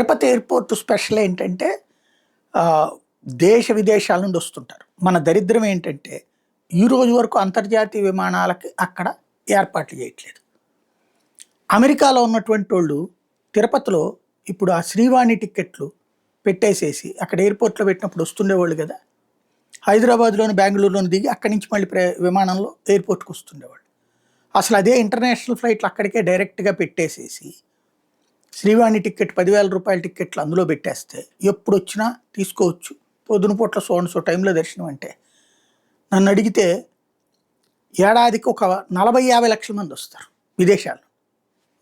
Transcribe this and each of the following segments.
Tirupati airport special ఏంటంటే దేశ విదేశాల నుండి వస్తుంటారు. మన దరిద్రం ఏంటంటే ఈ రోజు వరకు అంతర్జాతీయ విమానాలకి అక్కడ ఏర్పాట్లు చేయట్లేదు. అమెరికాలో ఉన్నటువంటోళ్ళు తిరుపతిలో ఇప్పుడు ఆ శ్రీవాణి టికెట్లు పెట్టేసేసి అక్కడ ఎయిర్పోర్ట్‌లో పెట్టినప్పుడు వస్తుండేవాళ్ళు గదా! హైదరాబాద్‌లోని, బెంగుళూరులోని దిగి అక్కడి నుంచి మళ్ళీ విమానంలో ఎయిర్పోర్ట్‌కి వస్తుండేవాళ్ళు. అసలు అదే ఇంటర్నేషనల్ ఫ్లైట్‌లు అక్కడికే డైరెక్ట్‌గా పెట్టేసేసి శ్రీవాణి టికెట్ రూ. 10,000 టికెట్లు అందులో పెట్టేస్తే ఎప్పుడొచ్చినా తీసుకోవచ్చు. పొద్దున పూట్ల సో అండ్ సో టైంలో దర్శనం అంటే నన్నడిగితే ఏడాదికి ఒక 40-50 లక్షల మంది వస్తారు విదేశాల్లో.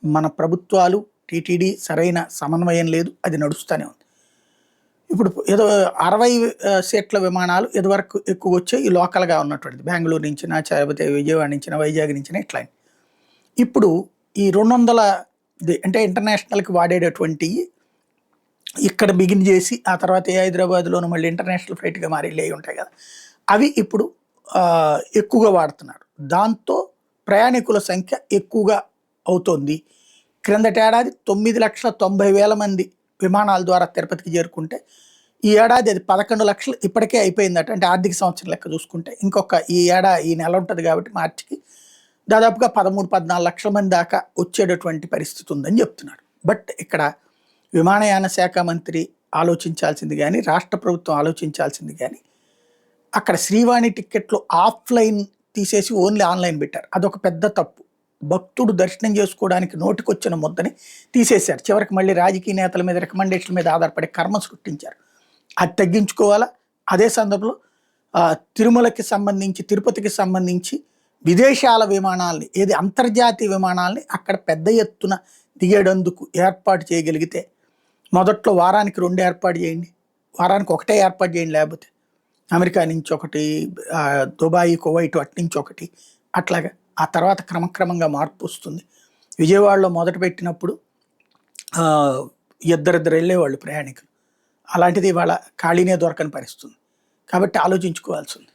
మన ప్రభుత్వాలు, టీటీడీ సరైన సమన్వయం లేదు. అది నడుస్తూనే ఉంది. ఇప్పుడు ఏదో 60 సీట్ల విమానాలు ఇదివరకు ఎక్కువ వచ్చాయి. ఈ లోకల్‌గా ఉన్నటువంటిది బెంగుళూరు నుంచినా, లేకపోతే విజయవాడ నుంచినా, వైజాగ్ నుంచినా ఇట్లా. ఇప్పుడు ఈ 200 అంటే ఇంటర్నేషనల్‌కి వాడేటటువంటియి ఇక్కడ బిగిన్ చేసి ఆ తర్వాత హైదరాబాద్‌లోను మళ్ళీ ఇంటర్నేషనల్ ఫ్లైట్‌గా మారేవి ఉంటాయి కదా! అవి ఇప్పుడు ఎక్కువగా వాడుతున్నారు. దాంతో ప్రయాణికుల సంఖ్య ఎక్కువగా అవుతోంది. క్రిందటేడాది 9,90,000 మంది విమానాల ద్వారా తిరుపతికి చేరుకుంటే, ఈ ఏడాది అది 11 లక్షలు ఇప్పటికే అయిపోయిందట. అంటే ఆర్థిక సంవత్సరం లెక్క చూసుకుంటే. ఇంకొక ఈ నెల ఉంటది కాబట్టి మార్చికి దాదాపుగా 13, 14 లక్షల మంది దాకా వచ్చేటటువంటి పరిస్థితి ఉందని చెప్తున్నారు. బట్ ఇక్కడ విమానయాన శాఖ మంత్రి ఆలోచించాల్సింది గానీ, రాష్ట్ర ప్రభుత్వం ఆలోచించాల్సింది గానీ, అక్కడ శ్రీవాణి టికెట్లు ఆఫ్‌లైన్ తీసేసి ఓన్లీ ఆన్‌లైన్ పెట్టారు. అదొక పెద్ద తప్పు. భక్తుడు దర్శనం చేసుకోవడానికి నోటికొచ్చిన ముద్దని తీసేశారు. చివరికి మళ్ళీ రాజకీయ నేతల మీద రికమెండేషన్ల మీద ఆధారపడి కర్మ సృష్టించారు. అది తగ్గించుకోవాలా. అదే సందర్భంలో తిరుమలకి సంబంధించి, తిరుపతికి సంబంధించి విదేశాల విమానాల్ని, ఏది అంతర్జాతీయ విమానాల్ని అక్కడ పెద్ద ఎత్తున దిగేటందుకు ఏర్పాటు చేయగలిగితే, మొదట్లో వారానికి 2 ఏర్పాటు చేయండి. వారానికి ఒకటే ఏర్పాటు చేయండి. లేకపోతే అమెరికా నుంచి ఒకటి, దుబాయ్, కువైట్ అట్నుంచి ఒకటి అట్లాగా. ఆ తర్వాత క్రమక్రమంగా మార్పు వస్తుంది. విజయవాడలో మొదలుపెట్టినప్పుడు ఇద్దరిద్దరు వెళ్ళేవాళ్ళు ప్రయాణికులు. అలాంటిది ఇవాళ ఖాళీనే దొరకని పరిస్థితి ఉంది. కాబట్టి ఆలోచించుకోవాల్సి ఉంది.